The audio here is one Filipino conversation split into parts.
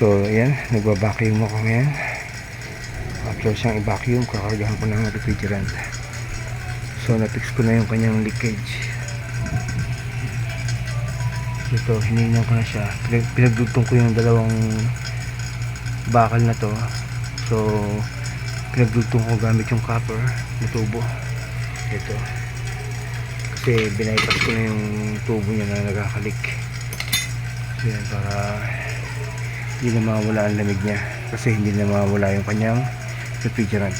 So ayan, nagba-vacuum ako ngayon. After siyang i-vacuum, kakargahan ko ng refrigerant. So na-fix ko na yung kanyang leakage. Ito, hinihina ko na siya. Pinagdugtong ko yung dalawang bakal na to. So pinagdugtong ko gamit yung copper na tubo. Ito, kasi binaypas ko na yung tubo niya na nagkakalik. So yan, para hindi na mawala ang lamig niya, kasi hindi na mawala yung kanyang refrigerant.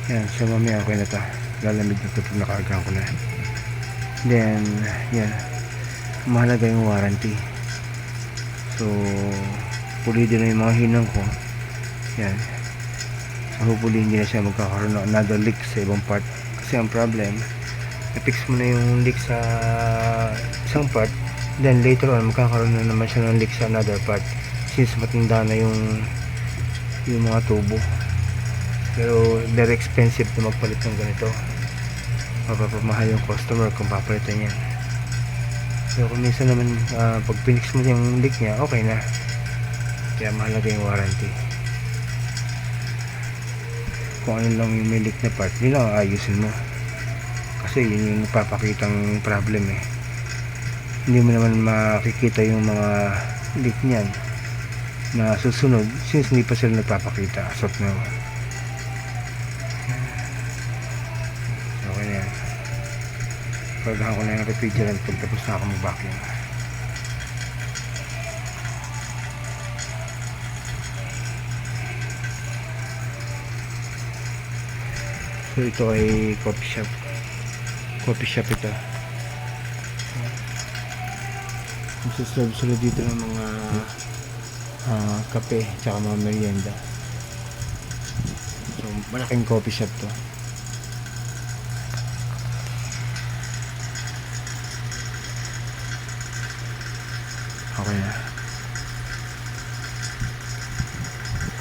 Yan, so mamaya okay na to. Lalamig na to pag nakaargahan ko na. Then, yan, mahalaga yung warranty. So pulido na yung mga hinang ko. Yan, so hopefully hindi na siya magkakaroon ng another leak sa ibang part. Kasi ang problem, na-fix mo na yung leak sa isang part, then later on magkakaroon na naman siya ng leak sa another part, since matanda na yung mga tubo. Pero very expensive na magpalit ng ganito. Mapapamahal yung customer kung papalitan yan. Pero kung minsan naman pag pinix mo yung leak niya, okay na. Kaya mahalaga yung warranty. Kung ano lang yung may leak na part, yun lang ayusin mo. Kasi yun yung nagpapakitang problem eh. Hindi mo naman makikita yung mga leak niyan na susunod, since hindi pa sila nagpapakita as of now. Okay na yan. Kargahan ko na yung refrigerant pag tapos na ako mag-vacuum. So ito ay coffee shop. Coffee shop ito. Magsaserve sila dito ng mga kape tsaka mga merienda. So malaking coffee shop to. Okay na.